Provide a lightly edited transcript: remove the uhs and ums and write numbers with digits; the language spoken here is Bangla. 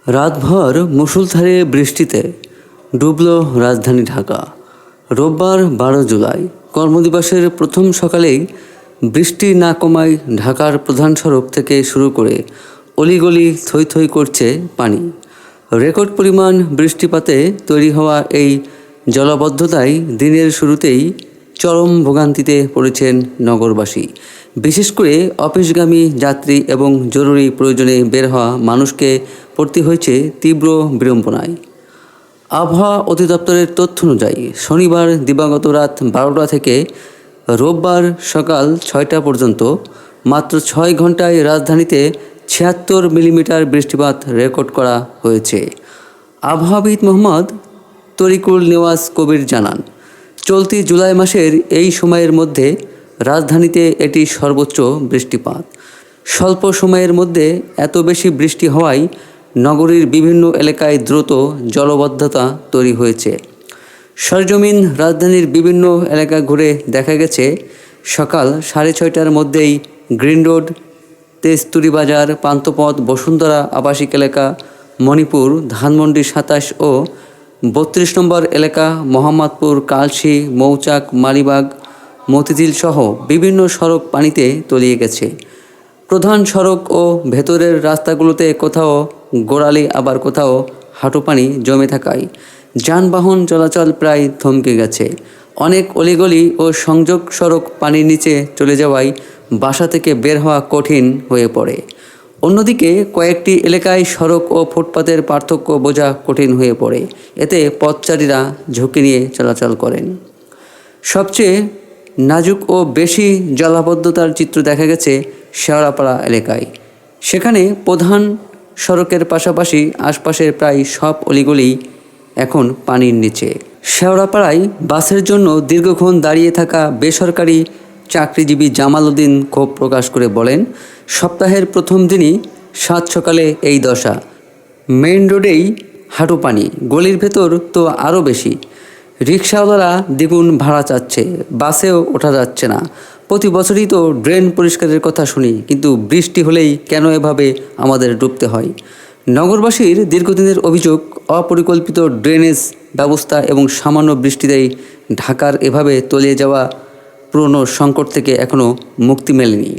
রাতভর মুষলধারে বৃষ্টিতে ডুবল রাজধানী ঢাকা। রোববার 12 জুলাই কর্মদিবসের প্রথম সকালেই বৃষ্টি না কমায় ঢাকার প্রধান সড়ক থেকে শুরু করে অলিগলি থই থই করছে পানি। রেকর্ড পরিমাণ বৃষ্টিপাতে তৈরি হওয়া এই জলাবদ্ধতায় দিনের শুরুতেই চরম ভোগান্তিতে পড়েছেন নগরবাসী। বিশেষ করে অফিসগামী যাত্রী এবং জরুরি প্রয়োজনে বের হওয়া মানুষকে পড়তে হয়েছে তীব্র বিড়ম্বনায়। আবহাওয়া অধিদপ্তরের তথ্য অনুযায়ী শনিবার দিবাগত রাত 12টা থেকে রোববার সকাল 6টা পর্যন্ত মাত্র 6 ঘন্টায় রাজধানীতে 76 মিলিমিটার বৃষ্টিপাত রেকর্ড করা হয়েছে। আবহাওয়াবিদ মোহাম্মদ তরিকুল নেওয়াজ কবির জানান, চলতি জুলাই মাসের এই সময়ের মধ্যে রাজধানীতে এটি সর্বোচ্চ বৃষ্টিপাত। স্বল্প সময়ের মধ্যে এত বেশি বৃষ্টি হওয়ায় নগরীর বিভিন্ন এলাকায় দ্রুত জলাবদ্ধতা তৈরি হয়েছে। সরজমিন রাজধানীর বিভিন্ন এলাকা ঘুরে দেখা গেছে, সকাল 6:30টার মধ্যেই গ্রিন রোড, তেজতুরি বাজার, পান্থপথ, বসুন্ধরা আবাসিক এলাকা, মণিপুর, ধানমন্ডি 27 ও 32 নম্বর এলাকা, মোহাম্মদপুর, কালশী, মৌচাক, মালিবাগ, মতিঝিল সহ বিভিন্ন সড়ক পানিতে তলিয়ে গেছে। প্রধান সড়ক ও ভেতরের রাস্তাগুলোতে কোথাও গোড়ালি আবার কোথাও হাঁটু পানি জমে থাকায় যানবাহন চলাচল প্রায় থমকে গেছে। অনেক অলিগলি ও সংযোগ সড়ক পানির নিচে চলে যাওয়ায় বাসা থেকে বের হওয়া কঠিন হয়ে পড়ে। অন্যদিকে কয়েকটি এলাকায় সড়ক ও ফুটপাতের পার্থক্য বোঝা কঠিন হয়ে পড়ে। এতে পথচারীরা ঝুঁকি নিয়ে চলাচল করেন। সবচেয়ে নাজুক ও বেশি জলাবদ্ধতার চিত্র দেখা গেছে শেওড়াপাড়া এলাকায়। সেখানে প্রধান সড়কের পাশাপাশি আশপাশের প্রায় সব অলিগলি এখন পানির নিচে। শেওড়াপাড়ায় বাসের জন্য দীর্ঘক্ষণ দাঁড়িয়ে থাকা বেসরকারি চাকরিজীবী জামাল উদ্দিন ক্ষোভ প্রকাশ করে বলেন, সপ্তাহের প্রথম দিনই 7 সকালে এই দশা। মেইন রোডেই হাঁটু পানি, গলির ভেতর তো আরও বেশি। রিকশাওয়ালারা দ্বিগুণ ভাড়া চাচ্ছে, বাসেও ওঠা যাচ্ছে না। প্রতি বছরই তো ড্রেন পরিষ্কারের কথা শুনি, কিন্তু বৃষ্টি হলেই কেন এভাবে আমাদের ডুবতে হয়? নগরবাসীর দীর্ঘদিনের অভিযোগ, অপরিকল্পিত ড্রেনেজ ব্যবস্থা এবং সামান্য বৃষ্টিতেই ঢাকার এভাবে তলিয়ে যাওয়া পুরনো সংকট থেকে এখনও মুক্তি মেলেনি।